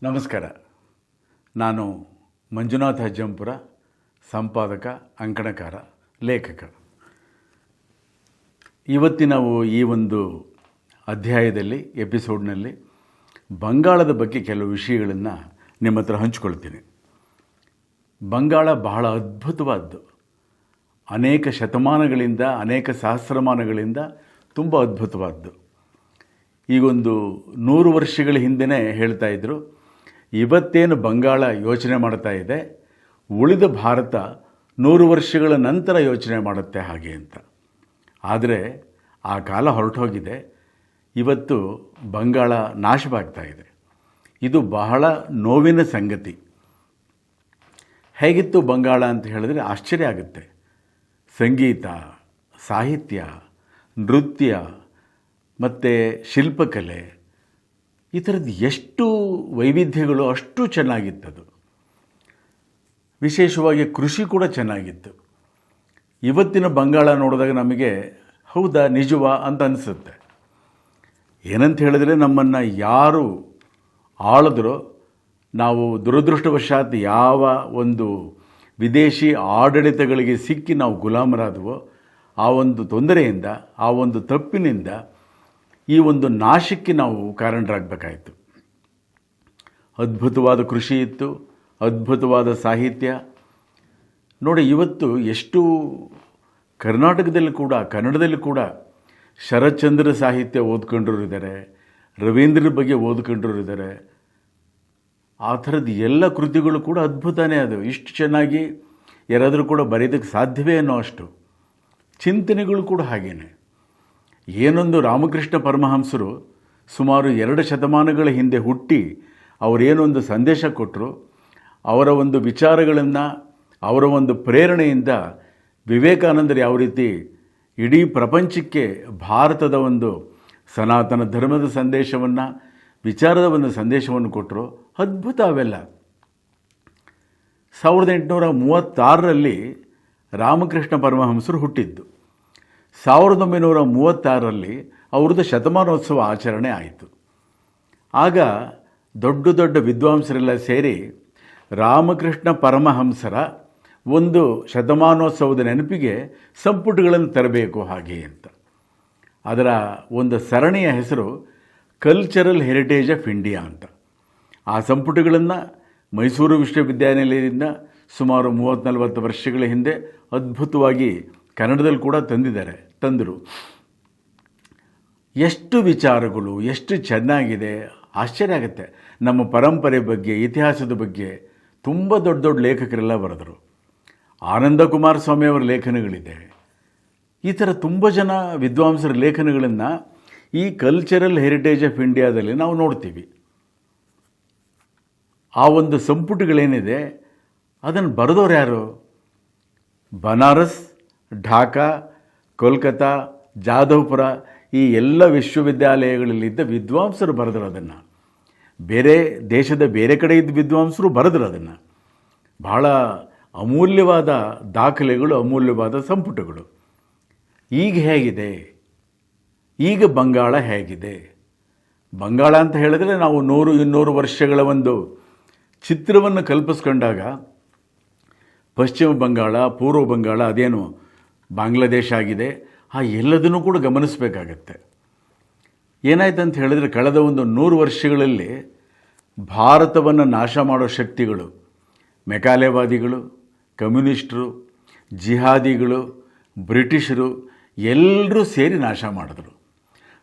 ನಮಸ್ಕಾರ. ನಾನು ಮಂಜುನಾಥ ಅಜ್ಜಂಪುರ, ಸಂಪಾದಕ, ಅಂಕಣಕಾರ, ಲೇಖಕ. ಇವತ್ತಿನ ಈ ಒಂದು ಅಧ್ಯಾಯದಲ್ಲಿ, ಎಪಿಸೋಡ್ನಲ್ಲಿ ಬಂಗಾಳದ ಬಗ್ಗೆ ಕೆಲವು ವಿಷಯಗಳನ್ನು ನಿಮ್ಮ ಹತ್ರ ಹಂಚಿಕೊಳ್ತೀನಿ. ಬಂಗಾಳ ಬಹಳ ಅದ್ಭುತವಾದ್ದು. ಅನೇಕ ಶತಮಾನಗಳಿಂದ, ಅನೇಕ ಸಹಸ್ರಮಾನಗಳಿಂದ ತುಂಬ ಅದ್ಭುತವಾದ್ದು. ಈಗೊಂದು 100 ವರ್ಷಗಳ ಹಿಂದೆಯೇ ಹೇಳ್ತಾ ಇದ್ದರು, ಇವತ್ತೇನು ಬಂಗಾಳ ಯೋಚನೆ ಮಾಡ್ತಾ ಇದೆ, ಉಳಿದ ಭಾರತ 100 ವರ್ಷಗಳ ನಂತರ ಯೋಚನೆ ಮಾಡುತ್ತೆ ಹಾಗೆ ಅಂತ. ಆದರೆ ಆ ಕಾಲ ಹೊರಟೋಗಿದೆ. ಇವತ್ತು ಬಂಗಾಳ ನಾಶವಾಗ್ತಾ ಇದೆ. ಇದು ಬಹಳ ನೋವಿನ ಸಂಗತಿ. ಹೇಗಿತ್ತು ಬಂಗಾಳ ಅಂತ ಹೇಳಿದ್ರೆ ಆಶ್ಚರ್ಯ ಆಗುತ್ತೆ. ಸಂಗೀತ, ಸಾಹಿತ್ಯ, ನೃತ್ಯ ಮತ್ತು ಶಿಲ್ಪಕಲೆ, ಈ ಥರದ್ದು ಎಷ್ಟು ವೈವಿಧ್ಯಗಳು, ಅಷ್ಟು ಚೆನ್ನಾಗಿತ್ತದು. ವಿಶೇಷವಾಗಿ ಕೃಷಿ ಕೂಡ ಚೆನ್ನಾಗಿತ್ತು. ಇವತ್ತಿನ ಬಂಗಾಳ ನೋಡಿದಾಗ ನಮಗೆ ಹೌದಾ, ನಿಜವಾ ಅಂತ ಅನಿಸುತ್ತೆ. ಏನಂತ ಹೇಳಿದ್ರೆ, ನಮ್ಮನ್ನು ಯಾರು ಆಳಿದ್ರೋ, ನಾವು ದುರದೃಷ್ಟವಶಾತ್ ಯಾವ ಒಂದು ವಿದೇಶಿ ಆಡಳಿತಗಳಿಗೆ ಸಿಕ್ಕಿ ನಾವು ಗುಲಾಮರಾದವೋ, ಆ ಒಂದು ತೊಂದರೆಯಿಂದ, ಆ ಒಂದು ತಪ್ಪಿನಿಂದ ಈ ಒಂದು ನಾಶಕ್ಕೆ ನಾವು ಕಾರಣರಾಗಬೇಕಾಯಿತು. ಅದ್ಭುತವಾದ ಕೃಷಿ ಇತ್ತು, ಅದ್ಭುತವಾದ ಸಾಹಿತ್ಯ. ನೋಡಿ, ಇವತ್ತು ಎಷ್ಟು ಕರ್ನಾಟಕದಲ್ಲಿ ಕೂಡ, ಕನ್ನಡದಲ್ಲಿ ಕೂಡ ಶರತ್ಚಂದ್ರ ಸಾಹಿತ್ಯ ಓದ್ಕೊಂಡ್ರು ಇದ್ದಾರೆ, ರವೀಂದ್ರ ಬಗ್ಗೆ ಓದ್ಕೊಂಡ್ರು ಇದ್ದಾರೆ. ಆ ಥರದ್ದು ಎಲ್ಲ ಕೃತಿಗಳು ಕೂಡ ಅದ್ಭುತನೇ. ಅದು ಇಷ್ಟು ಚೆನ್ನಾಗಿ ಯಾರಾದರೂ ಕೂಡ ಬರೆಯೋದಕ್ಕೆ ಸಾಧ್ಯವೇ ಅನ್ನೋ ಅಷ್ಟು. ಚಿಂತನೆಗಳು ಕೂಡ ಹಾಗೇನೆ. ಏನೊಂದು ರಾಮಕೃಷ್ಣ ಪರಮಹಂಸರು ಸುಮಾರು 2 ಶತಮಾನಗಳ ಹಿಂದೆ ಹುಟ್ಟಿ ಅವರೇನೊಂದು ಸಂದೇಶ ಕೊಟ್ಟರು, ಅವರ ಒಂದು ವಿಚಾರಗಳನ್ನು, ಅವರ ಒಂದು ಪ್ರೇರಣೆಯಿಂದ ವಿವೇಕಾನಂದರು ಯಾವ ರೀತಿ ಇಡೀ ಪ್ರಪಂಚಕ್ಕೆ ಭಾರತದ ಒಂದು ಸನಾತನ ಧರ್ಮದ ಸಂದೇಶವನ್ನು, ವಿಚಾರದ ಒಂದು ಸಂದೇಶವನ್ನು ಕೊಟ್ಟರು. ಅದ್ಭುತ ಅವೆಲ್ಲ. 1836ರಲ್ಲಿ ರಾಮಕೃಷ್ಣ ಪರಮಹಂಸರು ಹುಟ್ಟಿದ್ದು. 1936ರಲ್ಲಿ ಅವ್ರದ್ದು ಶತಮಾನೋತ್ಸವ ಆಚರಣೆ ಆಯಿತು. ಆಗ ದೊಡ್ಡ ದೊಡ್ಡ ವಿದ್ವಾಂಸರೆಲ್ಲ ಸೇರಿ ರಾಮಕೃಷ್ಣ ಪರಮಹಂಸರ ಒಂದು ಶತಮಾನೋತ್ಸವದ ನೆನಪಿಗೆ ಸಂಪುಟಗಳನ್ನು ತರಬೇಕು ಹಾಗೆ ಅಂತ. ಅದರ ಒಂದು ಸರಣಿಯ ಹೆಸರು ಕಲ್ಚರಲ್ ಹೆರಿಟೇಜ್ ಆಫ್ ಇಂಡಿಯಾ ಅಂತ. ಆ ಸಂಪುಟಗಳನ್ನು ಮೈಸೂರು ವಿಶ್ವವಿದ್ಯಾನಿಲಯದಿಂದ ಸುಮಾರು 30-40 ವರ್ಷಗಳ ಹಿಂದೆ ಅದ್ಭುತವಾಗಿ ಕನ್ನಡದಲ್ಲಿ ಕೂಡ ತಂದರು. ಎಷ್ಟು ವಿಚಾರಗಳು, ಎಷ್ಟು ಚೆನ್ನಾಗಿದೆ, ಆಶ್ಚರ್ಯ ಆಗುತ್ತೆ. ನಮ್ಮ ಪರಂಪರೆ ಬಗ್ಗೆ, ಇತಿಹಾಸದ ಬಗ್ಗೆ ತುಂಬ ದೊಡ್ಡ ದೊಡ್ಡ ಲೇಖಕರೆಲ್ಲ ಬರೆದರು. ಆನಂದ ಕುಮಾರಸ್ವಾಮಿಯವರ ಲೇಖನಗಳಿದೆ. ಈ ಥರ ತುಂಬ ಜನ ವಿದ್ವಾಂಸರ ಲೇಖನಗಳನ್ನು ಈ ಕಲ್ಚರಲ್ ಹೆರಿಟೇಜ್ ಆಫ್ ಇಂಡಿಯಾದಲ್ಲಿ ನಾವು ನೋಡ್ತೀವಿ. ಆ ಒಂದು ಸಂಪುಟಗಳೇನಿದೆ ಅದನ್ನು ಬರೆದವ್ರು ಯಾರು? ಬನಾರಸ್, ಢಾಕಾ, ಕೋಲ್ಕತ್ತಾ, ಜಾಧವ್ಪುರ, ಈ ಎಲ್ಲ ವಿಶ್ವವಿದ್ಯಾಲಯಗಳಲ್ಲಿದ್ದ ವಿದ್ವಾಂಸರು ಬರೆದರು ಅದನ್ನು. ಬೇರೆ ದೇಶದ ಬೇರೆ ಕಡೆ ಇದ್ದ ವಿದ್ವಾಂಸರು ಬರೆದರು ಅದನ್ನು. ಬಹಳ ಅಮೂಲ್ಯವಾದ ದಾಖಲೆಗಳು, ಅಮೂಲ್ಯವಾದ ಸಂಪುಟಗಳು. ಈಗ ಹೇಗಿದೆ? ಈಗ ಬಂಗಾಳ ಹೇಗಿದೆ? ಬಂಗಾಳ ಅಂತ ಹೇಳಿದ್ರೆ ನಾವು 100-200 ವರ್ಷಗಳ ಒಂದು ಚಿತ್ರವನ್ನು ಕಲ್ಪಿಸ್ಕೊಂಡಾಗ ಪಶ್ಚಿಮ ಬಂಗಾಳ, ಪೂರ್ವ ಬಂಗಾಳ, ಅದೇನು ಬಾಂಗ್ಲಾದೇಶ ಆಗಿದೆ, ಆ ಎಲ್ಲದನ್ನೂ ಕೂಡ ಗಮನಿಸಬೇಕಾಗತ್ತೆ. ಏನಾಯ್ತು ಅಂತ ಹೇಳಿದ್ರೆ, ಕಳೆದ ಒಂದು 100 ವರ್ಷಗಳಲ್ಲಿ ಭಾರತವನ್ನು ನಾಶ ಮಾಡೋ ಶಕ್ತಿಗಳು, ಮೆಕಾಲೆವಾದಿಗಳು, ಕಮ್ಯುನಿಸ್ಟರು, ಜಿಹಾದಿಗಳು, ಬ್ರಿಟಿಷರು ಎಲ್ಲರೂ ಸೇರಿ ನಾಶ ಮಾಡಿದ್ರು.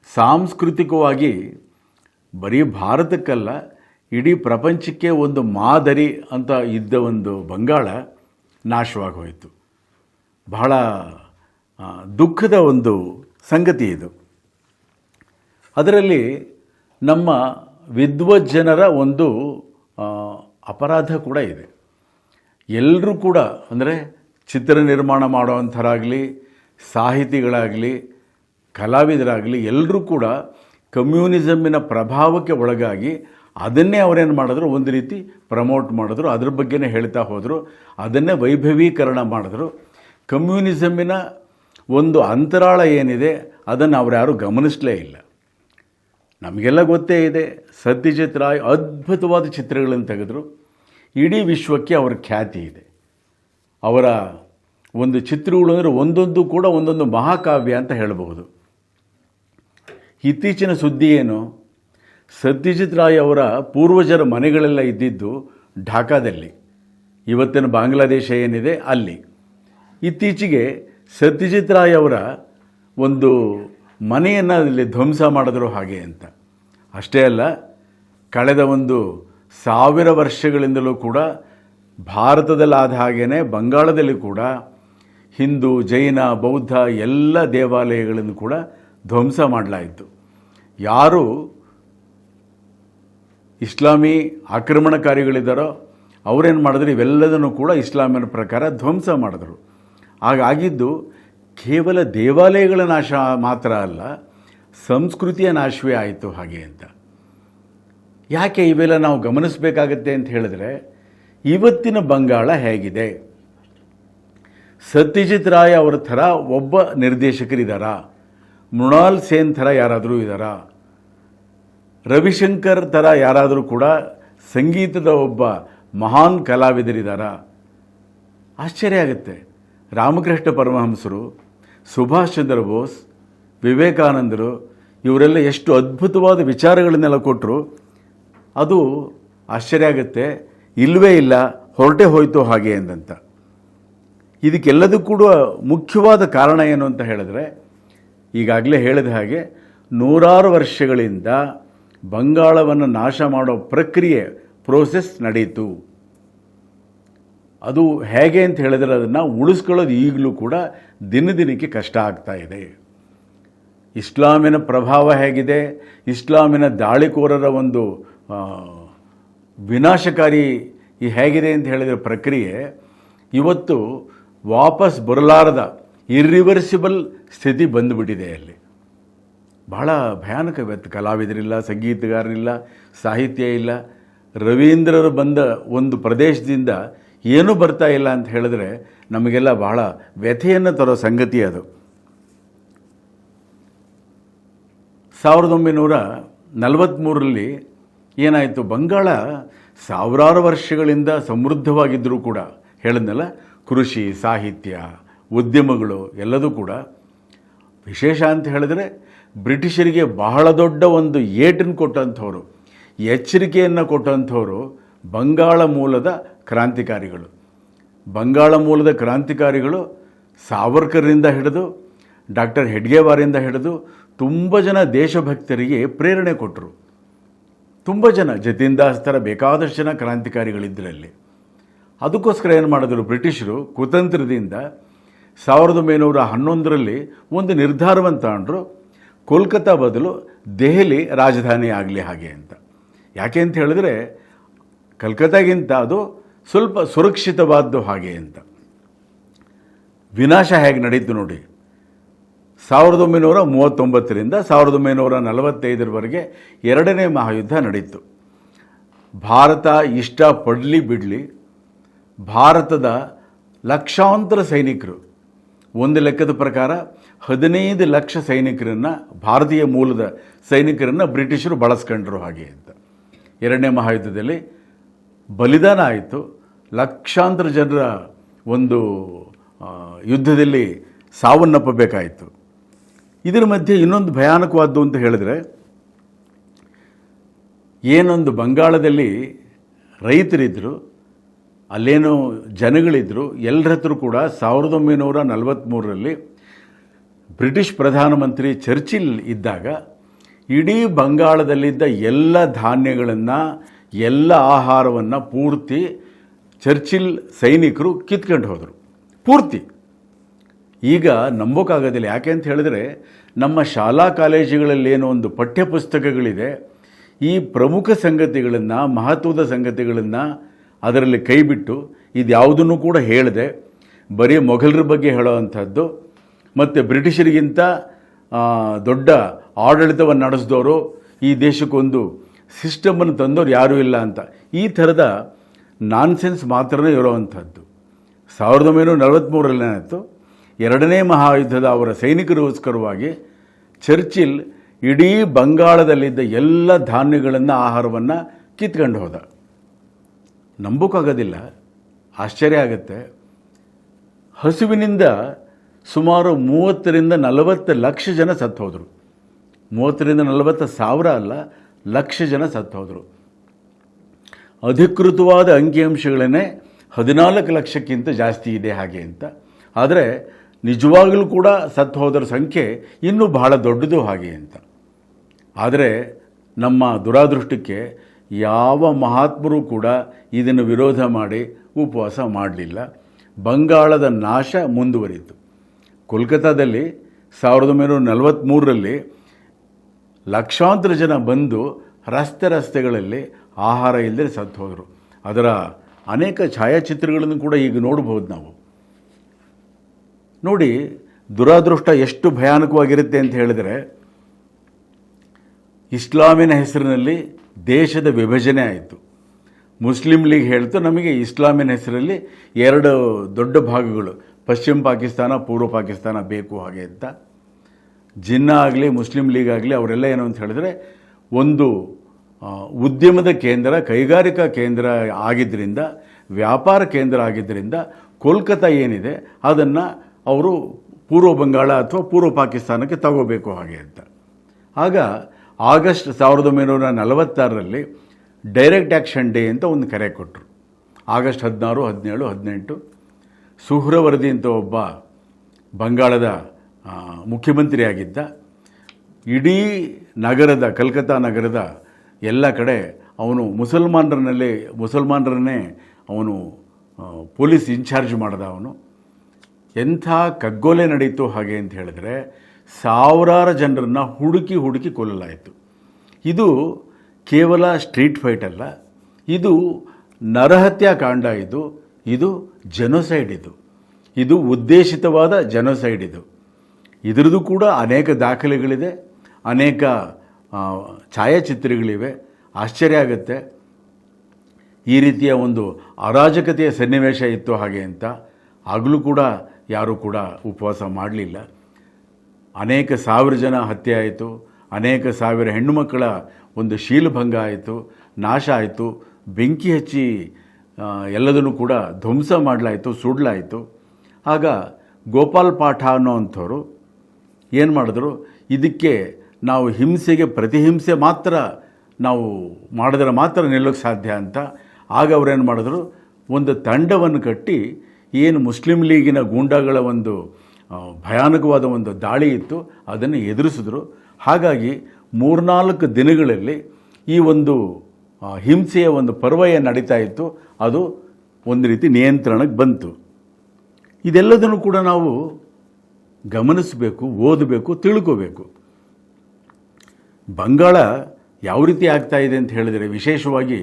ಸಾಂಸ್ಕೃತಿಕವಾಗಿ ಬರೀ ಭಾರತಕ್ಕಲ್ಲ, ಇಡೀ ಪ್ರಪಂಚಕ್ಕೆ ಒಂದು ಮಾದರಿ ಅಂತ ಇದ್ದ ಒಂದು ಬಂಗಾಳ ನಾಶವಾಗಿ ಹೋಯಿತು. ಬಹಳ ದುಃಖದ ಒಂದು ಸಂಗತಿ ಇದು. ಅದರಲ್ಲಿ ನಮ್ಮ ವಿದ್ವಜ್ಜನರ ಒಂದು ಅಪರಾಧ ಕೂಡ ಇದೆ. ಎಲ್ಲರೂ ಕೂಡ, ಅಂದರೆ ಚಿತ್ರ ನಿರ್ಮಾಣ ಮಾಡೋವಂಥರಾಗಲಿ, ಸಾಹಿತಿಗಳಾಗಲಿ, ಕಲಾವಿದರಾಗಲಿ, ಎಲ್ಲರೂ ಕೂಡ ಕಮ್ಯುನಿಸಮ್ಮಿನ ಪ್ರಭಾವಕ್ಕೆ ಒಳಗಾಗಿ ಅದನ್ನೇ ಅವರೇನು ಮಾಡಿದ್ರು, ಒಂದು ರೀತಿ ಪ್ರಮೋಟ್ ಮಾಡಿದ್ರು, ಅದ್ರ ಬಗ್ಗೆನೇ ಹೇಳ್ತಾ ಹೋದರು, ಅದನ್ನೇ ವೈಭವೀಕರಣ ಮಾಡಿದ್ರು. ಕಮ್ಯುನಿಸಮ್ಮಿನ ಒಂದು ಅಂತರಾಳ ಏನಿದೆ ಅದನ್ನು ಅವ್ರು ಯಾರೂ ಗಮನಿಸಲೇ ಇಲ್ಲ. ನಮಗೆಲ್ಲ ಗೊತ್ತೇ ಇದೆ, ಸತ್ಯಜಿತ್ ರಾಯ್ ಅದ್ಭುತವಾದ ಚಿತ್ರಗಳನ್ನು ತೆಗೆದರು. ಇಡೀ ವಿಶ್ವಕ್ಕೆ ಅವರ ಖ್ಯಾತಿ ಇದೆ. ಅವರ ಒಂದು ಚಿತ್ರಗಳು ಅಂದರೆ ಒಂದೊಂದು ಕೂಡ ಒಂದೊಂದು ಮಹಾಕಾವ್ಯ ಅಂತ ಹೇಳಬಹುದು. ಇತ್ತೀಚಿನ ಸುದ್ದಿ ಏನು, ಸತ್ಯಜಿತ್ ರಾಯ್ ಅವರ ಪೂರ್ವಜರ ಮನೆಗಳೆಲ್ಲ ಇದ್ದಿದ್ದು ಢಾಕಾದಲ್ಲಿ, ಇವತ್ತಿನ ಬಾಂಗ್ಲಾದೇಶ ಏನಿದೆ ಅಲ್ಲಿ. ಇತ್ತೀಚೆಗೆ ಸತ್ಯಜಿತ್ ರಾಯ್ ಅವರ ಒಂದು ಮನೆಯನ್ನು ಅಲ್ಲಿ ಧ್ವಂಸ ಮಾಡಿದ್ರು ಹಾಗೆ ಅಂತ. ಅಷ್ಟೇ ಅಲ್ಲ, ಕಳೆದ 1000 ವರ್ಷಗಳಿಂದಲೂ ಕೂಡ ಭಾರತದಲ್ಲಾದ ಹಾಗೇ ಬಂಗಾಳದಲ್ಲಿ ಕೂಡ ಹಿಂದೂ, ಜೈನ, ಬೌದ್ಧ ಎಲ್ಲ ದೇವಾಲಯಗಳನ್ನು ಕೂಡ ಧ್ವಂಸ ಮಾಡಲಾಯಿತು. ಯಾರು ಇಸ್ಲಾಮಿ ಆಕ್ರಮಣಕಾರಿಗಳಿದ್ದಾರೋ ಅವರೇನು ಮಾಡಿದ್ರು, ಇವೆಲ್ಲದನ್ನು ಕೂಡ ಇಸ್ಲಾಮಿನ ಪ್ರಕಾರ ಧ್ವಂಸ ಮಾಡಿದ್ರು. ಹಾಗಾಗಿದ್ದು ಕೇವಲ ದೇವಾಲಯಗಳ ನಾಶ ಮಾತ್ರ ಅಲ್ಲ, ಸಂಸ್ಕೃತಿಯ ನಾಶವೇ ಆಯಿತು ಹಾಗೆ ಅಂತ. ಯಾಕೆ ಇವೆಲ್ಲ ನಾವು ಗಮನಿಸಬೇಕಾಗತ್ತೆ ಅಂತ ಹೇಳಿದ್ರೆ, ಇವತ್ತಿನ ಬಂಗಾಳ ಹೇಗಿದೆ, ಸತ್ಯಜಿತ್ ರಾಯ್ ಅವರ ಥರ ಒಬ್ಬ ನಿರ್ದೇಶಕರಿದ್ದಾರಾ, ಮೃಣಾಲ್ ಸೇನ್ ಥರ ಯಾರಾದರೂ ಇದ್ದಾರಾ, ರವಿಶಂಕರ್ ಥರ ಯಾರಾದರೂ ಕೂಡ ಸಂಗೀತದ ಒಬ್ಬ ಮಹಾನ್ ಕಲಾವಿದರಿದ್ದಾರಾ? ಆಶ್ಚರ್ಯ ಆಗುತ್ತೆ. ರಾಮಕೃಷ್ಣ ಪರಮಹಂಸರು, ಸುಭಾಷ್ ಚಂದ್ರ ಬೋಸ್, ವಿವೇಕಾನಂದರು ಇವರೆಲ್ಲ ಎಷ್ಟು ಅದ್ಭುತವಾದ ವಿಚಾರಗಳನ್ನೆಲ್ಲ ಕೊಟ್ಟರು. ಅದು ಆಶ್ಚರ್ಯ ಆಗುತ್ತೆ. ಇಲ್ಲವೇ ಇಲ್ಲ, ಹೊರಟೇ ಹೋಯಿತು ಹಾಗೆ ಎಂದಂತ. ಇದಕ್ಕೆಲ್ಲದೂ ಕೂಡ ಮುಖ್ಯವಾದ ಕಾರಣ ಏನು ಅಂತ ಹೇಳಿದ್ರೆ, ಈಗಾಗಲೇ ಹೇಳಿದ ಹಾಗೆ 100 ವರ್ಷಗಳಿಂದ ಬಂಗಾಳವನ್ನು ನಾಶ ಮಾಡೋ ಪ್ರಕ್ರಿಯೆ ಪ್ರೋಸೆಸ್ ನಡೆಯಿತು. ಅದು ಹೇಗೆ ಅಂತ ಹೇಳಿದ್ರೆ, ಅದನ್ನು ಉಳಿಸ್ಕೊಳ್ಳೋದು ಈಗಲೂ ಕೂಡ ದಿನದಿನಕ್ಕೆ ಕಷ್ಟ ಆಗ್ತಾ ಇದೆ. ಇಸ್ಲಾಮಿನ ಪ್ರಭಾವ ಹೇಗಿದೆ, ಇಸ್ಲಾಮಿನ ದಾಳಿಕೋರರ ಒಂದು ವಿನಾಶಕಾರಿ ಹೇಗಿದೆ ಅಂತ ಹೇಳಿದರೆ ಪ್ರಕ್ರಿಯೆ ಇವತ್ತು ವಾಪಸ್ ಬರಲಾರದ ಇರ್ರಿವರ್ಸಿಬಲ್ ಸ್ಥಿತಿ ಬಂದುಬಿಟ್ಟಿದೆ. ಅಲ್ಲಿ ಬಹಳ ಭಯಾನಕವಿತ್ತು. ಕಲಾವಿದರಿಲ್ಲ, ಸಂಗೀತಗಾರರಿಲ್ಲ, ಸಾಹಿತ್ಯ ಇಲ್ಲ. ರವೀಂದ್ರರು ಬಂದ ಒಂದು ಪ್ರದೇಶದಿಂದ ಏನೂ ಬರ್ತಾ ಇಲ್ಲ ಅಂತ ಹೇಳಿದ್ರೆ ನಮಗೆಲ್ಲ ಬಹಳ ವ್ಯಥೆಯನ್ನು ತರೋ ಸಂಗತಿ ಅದು. 1943ರಲ್ಲಿ ಏನಾಯಿತು, ಬಂಗಾಳ ಸಾವಿರಾರು ವರ್ಷಗಳಿಂದ ಸಮೃದ್ಧವಾಗಿದ್ದರೂ ಕೂಡ, ಹೇಳಿದ್ನಲ್ಲ, ಕೃಷಿ, ಸಾಹಿತ್ಯ, ಉದ್ಯಮಗಳು ಎಲ್ಲದೂ ಕೂಡ. ವಿಶೇಷ ಅಂತ ಹೇಳಿದ್ರೆ ಬ್ರಿಟಿಷರಿಗೆ ಬಹಳ ದೊಡ್ಡ ಒಂದು ಏಟನ್ನು ಕೊಟ್ಟಂಥವ್ರು, ಎಚ್ಚರಿಕೆಯನ್ನು ಕೊಟ್ಟಂಥವ್ರು ಬಂಗಾಳ ಮೂಲದ ಕ್ರಾಂತಿಕಾರಿಗಳು. ಬಂಗಾಳ ಮೂಲದ ಕ್ರಾಂತಿಕಾರಿಗಳು ಸಾವರ್ಕರ್ರಿಂದ ಹಿಡಿದು ಡಾಕ್ಟರ್ ಹೆಡ್ಗೇವಾರಿಂದ ಹಿಡಿದು ತುಂಬ ಜನ ದೇಶಭಕ್ತರಿಗೆ ಪ್ರೇರಣೆ ಕೊಟ್ಟರು. ತುಂಬ ಜನ, ಜತಿನ್ ದಾಸ್ ಥರ ಬೇಕಾದಷ್ಟು ಜನ ಕ್ರಾಂತಿಕಾರಿಗಳಿದ್ದರಲ್ಲಿ. ಅದಕ್ಕೋಸ್ಕರ ಏನು ಮಾಡಿದ್ರು ಬ್ರಿಟಿಷರು ಕುತಂತ್ರದಿಂದ 1911ರಲ್ಲಿ ಒಂದು ನಿರ್ಧಾರವನ್ನು ತಗೊಂಡ್ರು, ಕೋಲ್ಕತ್ತಾ ಬದಲು ದೆಹಲಿ ರಾಜಧಾನಿ ಆಗಲಿ ಹಾಗೆ ಅಂತ. ಯಾಕೆ ಅಂತ ಹೇಳಿದ್ರೆ ಕಲ್ಕತ್ತಾಗಿಂತ ಅದು ಸ್ವಲ್ಪ ಸುರಕ್ಷಿತವಾದ್ದು ಹಾಗೆ ಅಂತ. ವಿನಾಶ ಹೇಗೆ ನಡೀತು ನೋಡಿ. 1939ರಿಂದ 1945ರವರೆಗೆ 2ನೇ ಮಹಾಯುದ್ಧ ನಡೀತು. ಭಾರತ ಇಷ್ಟಪಡಲಿ ಬಿಡಲಿ, ಭಾರತದ ಲಕ್ಷಾಂತರ ಸೈನಿಕರು, ಒಂದು ಲೆಕ್ಕದ ಪ್ರಕಾರ 15 ಲಕ್ಷ ಸೈನಿಕರನ್ನು, ಭಾರತೀಯ ಮೂಲದ ಸೈನಿಕರನ್ನು ಬ್ರಿಟಿಷರು ಬಳಸ್ಕೊಂಡ್ರು ಹಾಗೆ ಅಂತ. 2ನೇ ಮಹಾಯುದ್ಧದಲ್ಲಿ ಬಲಿದಾನ ಆಯಿತು. ಲಕ್ಷಾಂತರ ಜನರ ಒಂದು ಯುದ್ಧದಲ್ಲಿ ಸಾವನ್ನಪ್ಪಬೇಕಾಯಿತು. ಇದರ ಮಧ್ಯೆ ಇನ್ನೊಂದು ಭಯಾನಕವಾದ್ದು ಅಂತ ಹೇಳಿದ್ರೆ, ಏನೊಂದು ಬಂಗಾಳದಲ್ಲಿ ರೈತರಿದ್ದರು, ಅಲ್ಲೇನೋ ಜನಗಳಿದ್ದರು, ಎಲ್ಲರ ಹತ್ರ ಕೂಡ 1943ರಲ್ಲಿ ಬ್ರಿಟಿಷ್ ಪ್ರಧಾನಮಂತ್ರಿ ಚರ್ಚಿಲ್ ಇದ್ದಾಗ ಇಡೀ ಬಂಗಾಳದಲ್ಲಿದ್ದ ಎಲ್ಲ ಧಾನ್ಯಗಳನ್ನು, ಎಲ್ಲ ಆಹಾರವನ್ನು ಪೂರ್ತಿ ಚರ್ಚಿಲ್ ಸೈನಿಕರು ಕಿತ್ಕೊಂಡು ಹೋದರು ಪೂರ್ತಿ. ಈಗ ನಂಬೋಕ್ಕಾಗೋದಿಲ್ಲ. ಯಾಕೆ ಅಂತ ಹೇಳಿದ್ರೆ, ನಮ್ಮ ಶಾಲಾ ಕಾಲೇಜುಗಳಲ್ಲೇನೋ ಒಂದು ಪಠ್ಯಪುಸ್ತಕಗಳಿದೆ, ಈ ಪ್ರಮುಖ ಸಂಗತಿಗಳನ್ನು, ಮಹತ್ವದ ಸಂಗತಿಗಳನ್ನು ಅದರಲ್ಲಿ ಕೈಬಿಟ್ಟು ಇದ್ಯಾವುದನ್ನು ಕೂಡ ಹೇಳದೆ ಬರೀ ಮೊಘಲರ ಬಗ್ಗೆ ಹೇಳೋವಂಥದ್ದು, ಮತ್ತು ಬ್ರಿಟಿಷರಿಗಿಂತ ದೊಡ್ಡ ಆಡಳಿತವನ್ನು ನಡೆಸಿದವರು, ಈ ದೇಶಕ್ಕೊಂದು ಸಿಸ್ಟಮನ್ನು ತಂದವರು ಯಾರೂ ಇಲ್ಲ ಅಂತ, ಈ ಥರದ ನಾನ್ಸೆನ್ಸ್ ಮಾತ್ರನೇ ಇರೋವಂಥದ್ದು. 1943ರಲ್ಲಿ ಏನಾಯಿತು, 2ನೇ ಮಹಾಯುದ್ಧದ ಅವರ ಸೈನಿಕರಿಗೋಸ್ಕರವಾಗಿ ಚರ್ಚಿಲ್ ಇಡೀ ಬಂಗಾಳದಲ್ಲಿದ್ದ ಎಲ್ಲ ಧಾನ್ಯಗಳನ್ನು ಆಹಾರವನ್ನು ಕಿತ್ಕೊಂಡು ಹೋದ. ನಂಬೋಕ್ಕಾಗೋದಿಲ್ಲ, ಆಶ್ಚರ್ಯ ಆಗುತ್ತೆ. ಹಸುವಿನಿಂದ ಸುಮಾರು 30-40 ಲಕ್ಷ ಜನ ಸತ್ತು ಹೋದರು. 30-40 ಸಾವಿರ ಅಲ್ಲ, ಲಕ್ಷ ಜನ ಸತ್ತು ಹೋದರು. ಅಧಿಕೃತವಾದ ಅಂಕಿಅಂಶಗಳನ್ನೇ 14 ಲಕ್ಷಕ್ಕಿಂತ ಜಾಸ್ತಿ ಇದೆ ಹಾಗೆ ಅಂತ. ಆದರೆ ನಿಜವಾಗಲೂ ಕೂಡ ಸತ್ತು ಹೋದರ ಸಂಖ್ಯೆ ಇನ್ನೂ ಬಹಳ ದೊಡ್ಡದು ಹಾಗೆ ಅಂತ. ಆದರೆ ನಮ್ಮ ದುರಾದೃಷ್ಟಕ್ಕೆ ಯಾವ ಮಹಾತ್ಮರೂ ಕೂಡ ಇದನ್ನು ವಿರೋಧ ಮಾಡಿ ಉಪವಾಸ ಮಾಡಲಿಲ್ಲ. ಬಂಗಾಳದ ನಾಶ ಮುಂದುವರಿಯಿತು. ಕೋಲ್ಕತ್ತಾದಲ್ಲಿ 1943ರಲ್ಲಿ ಲಕ್ಷಾಂತರ ಜನ ಬಂದು ರಸ್ತೆಗಳಲ್ಲಿ ಆಹಾರ ಇಲ್ಲದೆ ಸತ್ತು ಹೋದರು. ಅದರ ಅನೇಕ ಛಾಯಾಚಿತ್ರಗಳನ್ನು ಕೂಡ ಈಗ ನೋಡಬಹುದು ನಾವು. ನೋಡಿ, ದುರಾದೃಷ್ಟ ಎಷ್ಟು ಭಯಾನಕವಾಗಿರುತ್ತೆ ಅಂತ ಹೇಳಿದರೆ, ಇಸ್ಲಾಮಿನ ಹೆಸರಿನಲ್ಲಿ ದೇಶದ ವಿಭಜನೆ ಆಯಿತು. ಮುಸ್ಲಿಂ ಲೀಗ್ ಹೇಳ್ತು ನಮಗೆ ಇಸ್ಲಾಮಿನ ಹೆಸರಲ್ಲಿ 2 ದೊಡ್ಡ ಭಾಗಗಳು, ಪಶ್ಚಿಮ ಪಾಕಿಸ್ತಾನ, ಪೂರ್ವ ಪಾಕಿಸ್ತಾನ ಬೇಕು ಹಾಗೆ ಅಂತ. ಜಿನ್ನಾ ಆಗಲಿ ಮುಸ್ಲಿಂ ಲೀಗ್ ಆಗಲಿ ಅವರೆಲ್ಲ ಏನು ಅಂತ ಹೇಳಿದ್ರೆ, ಒಂದು ಉದ್ಯಮದ ಕೇಂದ್ರ, ಕೈಗಾರಿಕಾ ಕೇಂದ್ರ ಆಗಿದ್ದರಿಂದ, ವ್ಯಾಪಾರ ಕೇಂದ್ರ ಆಗಿದ್ದರಿಂದ ಕೋಲ್ಕತ್ತಾ ಏನಿದೆ ಅದನ್ನು ಅವರು ಪೂರ್ವ ಬಂಗಾಳ ಅಥವಾ ಪೂರ್ವ ಪಾಕಿಸ್ತಾನಕ್ಕೆ ತಗೋಬೇಕು ಹಾಗೆ ಅಂತ. ಆಗ ಆಗಸ್ಟ್ 1946ರಲ್ಲಿ ಡೈರೆಕ್ಟ್ ಆ್ಯಕ್ಷನ್ ಡೇ ಅಂತ ಒಂದು ಕರೆ ಕೊಟ್ಟರು. ಆಗಸ್ಟ್ 16, 17, 18 ಸುಹ್ರವರ್ದಿ ಅಂತ ಒಬ್ಬ ಬಂಗಾಳದ ಮುಖ್ಯಮಂತ್ರಿಯಾಗಿದ್ದ. ಇಡೀ ನಗರದ, ಕಲ್ಕತ್ತಾ ನಗರದ ಎಲ್ಲ ಕಡೆ ಅವನು ಮುಸಲ್ಮಾನರನ್ನೇ ಅವನು ಪೊಲೀಸ್ ಇನ್ಚಾರ್ಜ್ ಮಾಡಿದ. ಅವನು ಎಂಥ ಕಗ್ಗೊಲೆ ನಡೀತು ಹಾಗೆ ಅಂತ ಹೇಳಿದ್ರೆ, ಸಾವಿರಾರು ಜನರನ್ನು ಹುಡುಕಿ ಕೊಲ್ಲಲಾಯಿತು. ಇದು ಕೇವಲ ಸ್ಟ್ರೀಟ್ ಫೈಟ್ ಅಲ್ಲ, ಇದು ನರಹತ್ಯಾಕಾಂಡ. ಇದು ಜನೊಸೈಡ್. ಇದು ಉದ್ದೇಶಿತವಾದ ಜನೊಸೈಡ್. ಇದರದ್ದು ಕೂಡ ಅನೇಕ ದಾಖಲೆಗಳಿದೆ, ಅನೇಕ ಛಾಯಾಚಿತ್ರಗಳಿವೆ. ಆಶ್ಚರ್ಯ ಆಗುತ್ತೆ, ಈ ರೀತಿಯ ಒಂದು ಅರಾಜಕತೆಯ ಸನ್ನಿವೇಶ ಇತ್ತು ಹಾಗೆ ಅಂತ. ಆಗಲೂ ಕೂಡ ಯಾರೂ ಕೂಡ ಉಪವಾಸ ಮಾಡಲಿಲ್ಲ. ಅನೇಕ ಸಾವಿರ ಜನ ಹತ್ಯೆ ಆಯಿತು, ಅನೇಕ ಸಾವಿರ ಹೆಣ್ಣುಮಕ್ಕಳ ಒಂದು ಶೀಲಭಂಗ ಆಯಿತು, ನಾಶ ಆಯಿತು. ಬೆಂಕಿ ಹಚ್ಚಿ ಎಲ್ಲದನ್ನು ಕೂಡ ಧ್ವಂಸ ಮಾಡಲಾಯಿತು, ಸುಡಲಾಯಿತು. ಆಗ ಗೋಪಾಲ್ ಪಾಠ ಅನ್ನೋವಂಥವ್ರು ಏನು ಮಾಡಿದ್ರು, ಇದಕ್ಕೆ ನಾವು ಹಿಂಸೆಗೆ ಪ್ರತಿಹಿಂಸೆ ಮಾತ್ರ ನಾವು ಮಾಡಿದ್ರೆ ಮಾತ್ರ ನಿಲ್ಲೋಕ್ಕೆ ಸಾಧ್ಯ ಅಂತ. ಆಗ ಅವರೇನು ಮಾಡಿದ್ರು, ಒಂದು ತಂಡವನ್ನು ಕಟ್ಟಿ, ಏನು ಮುಸ್ಲಿಂ ಲೀಗಿನ ಗೂಂಡಾಗಳ ಒಂದು ಭಯಾನಕವಾದ ಒಂದು ದಾಳಿ ಇತ್ತು ಅದನ್ನು ಎದುರಿಸಿದ್ರು. ಹಾಗಾಗಿ 3-4 ದಿನಗಳಲ್ಲಿ ಈ ಒಂದು ಹಿಂಸೆಯ ಒಂದು ಪರ್ವ ಏನು ನಡೀತಾ ಇತ್ತು ಅದು ಒಂದು ರೀತಿ ನಿಯಂತ್ರಣಕ್ಕೆ ಬಂತು. ಇದೆಲ್ಲದನ್ನು ಕೂಡ ನಾವು ಗಮನಿಸಬೇಕು, ಓದಬೇಕು, ತಿಳ್ಕೋಬೇಕು. ಬಂಗಾಳ ಯಾವ ರೀತಿ ಆಗ್ತಾ ಇದೆ ಅಂತ ಹೇಳಿದರೆ, ವಿಶೇಷವಾಗಿ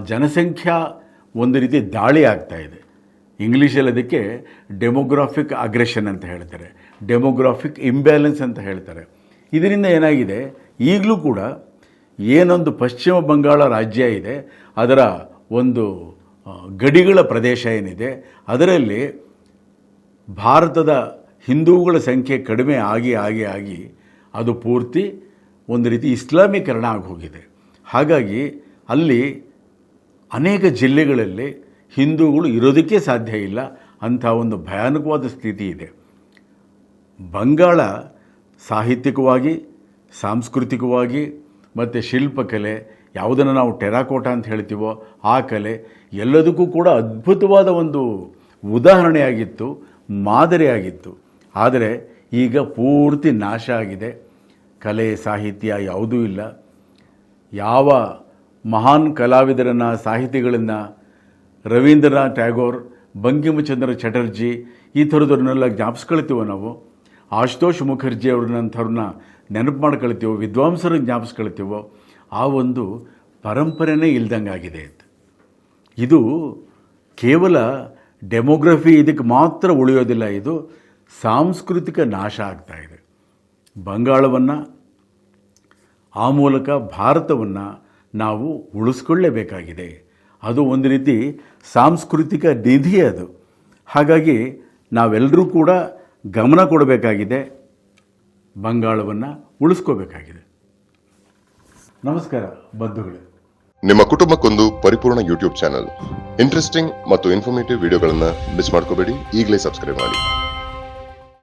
ಜನಸಂಖ್ಯಾ ಒಂದು ರೀತಿ ದಾಳಿ ಆಗ್ತಾ ಇದೆ. ಇಂಗ್ಲೀಷಲ್ಲಿ ಅದಕ್ಕೆ ಡೆಮೋಗ್ರಾಫಿಕ್ ಅಗ್ರೆಷನ್ ಅಂತ ಹೇಳ್ತಾರೆ, ಡೆಮೋಗ್ರಾಫಿಕ್ ಇಂಬ್ಯಾಲೆನ್ಸ್ ಅಂತ ಹೇಳ್ತಾರೆ. ಇದರಿಂದ ಏನಾಗಿದೆ, ಈಗಲೂ ಕೂಡ ಏನೊಂದು ಪಶ್ಚಿಮ ಬಂಗಾಳ ರಾಜ್ಯ ಇದೆ, ಅದರ ಒಂದು ಗಡಿಗಳ ಪ್ರದೇಶ ಏನಿದೆ, ಅದರಲ್ಲಿ ಭಾರತದ ಹಿಂದೂಗಳ ಸಂಖ್ಯೆ ಕಡಿಮೆ ಆಗಿ ಅದು ಪೂರ್ತಿ ಒಂದು ರೀತಿ ಇಸ್ಲಾಮೀಕರಣ ಆಗಿ ಹೋಗಿದೆ. ಹಾಗಾಗಿ ಅಲ್ಲಿ ಅನೇಕ ಜಿಲ್ಲೆಗಳಲ್ಲಿ ಹಿಂದೂಗಳು ಇರೋದಕ್ಕೆ ಸಾಧ್ಯ ಇಲ್ಲ, ಅಂಥ ಒಂದು ಭಯಾನಕವಾದ ಸ್ಥಿತಿ ಇದೆ. ಬಂಗಾಳ ಸಾಹಿತ್ಯಿಕವಾಗಿ, ಸಾಂಸ್ಕೃತಿಕವಾಗಿ ಮತ್ತು ಶಿಲ್ಪಕಲೆ, ಯಾವುದನ್ನು ನಾವು ಟೆರಾಕೋಟಾ ಅಂತ ಹೇಳ್ತೀವೋ ಆ ಕಲೆ ಎಲ್ಲದಕ್ಕೂ ಕೂಡ ಅದ್ಭುತವಾದ ಒಂದು ಉದಾಹರಣೆಯಾಗಿತ್ತು, ಮಾದರಿಯಾಗಿತ್ತು. ಆದರೆ ಈಗ ಪೂರ್ತಿ ನಾಶ ಆಗಿದೆ. ಕಲೆ, ಸಾಹಿತ್ಯ ಯಾವುದೂ ಇಲ್ಲ. ಯಾವ ಮಹಾನ್ ಕಲಾವಿದರನ್ನು, ಸಾಹಿತಿಗಳನ್ನು, ರವೀಂದ್ರನಾಥ್ ಟ್ಯಾಗೋರ್, ಬಂಕಿಮಚಂದ್ರ ಚಟರ್ಜಿ ಈ ಥರದವ್ರನ್ನೆಲ್ಲ ಜ್ಞಾಪಿಸ್ಕೊಳ್ತೀವೋ ನಾವು, ಆಶುತೋಷ್ ಮುಖರ್ಜಿ ಅವ್ರನ್ನಂಥವ್ರನ್ನ ನೆನಪು ಮಾಡ್ಕೊಳ್ತೀವೋ, ವಿದ್ವಾಂಸರನ್ನ ಜ್ಞಾಪಿಸ್ಕೊಳ್ತೀವೋ, ಆ ಒಂದು ಪರಂಪರೆನೇ ಇಲ್ದಂಗಾಗಿದೆ. ಇದು ಕೇವಲ ಡೆಮೋಗ್ರಫಿ ಇದಕ್ಕೆ ಮಾತ್ರ ಉಳಿಯೋದಿಲ್ಲ, ಇದು ಸಾಂಸ್ಕೃತಿಕ ನಾಶ ಆಗ್ತಾ ಇದೆ. ಬಂಗಾಳವನ್ನು, ಆ ಮೂಲಕ ಭಾರತವನ್ನು ನಾವು ಉಳಿಸ್ಕೊಳ್ಳೇಬೇಕಾಗಿದೆ. ಅದು ಒಂದು ರೀತಿ ಸಾಂಸ್ಕೃತಿಕ ನಿಧಿ ಅದು. ಹಾಗಾಗಿ ನಾವೆಲ್ಲರೂ ಕೂಡ ಗಮನ ಕೊಡಬೇಕಾಗಿದೆ. ಬಂಗಾಳವನ್ನು ಉಳಿಸ್ಕೋಬೇಕಾಗಿದೆ. ನಮಸ್ಕಾರ ಬಂಧುಗಳೇ. ನಿಮ್ಮ ಕುಟುಂಬಕ್ಕೊಂದು ಪರಿಪೂರ್ಣ ಯೂಟ್ಯೂಬ್ ಚಾನಲ್. ಇಂಟ್ರೆಸ್ಟಿಂಗ್ ಮತ್ತು ಇನ್ಫಾರ್ಮೇಟಿವ್ ವಿಡಿಯೋಗಳನ್ನು ಮಿಸ್ ಮಾಡ್ಕೋಬೇಡಿ. ಈಗಲೇ ಸಬ್ಸ್ಕ್ರೈಬ್ ಮಾಡಿ.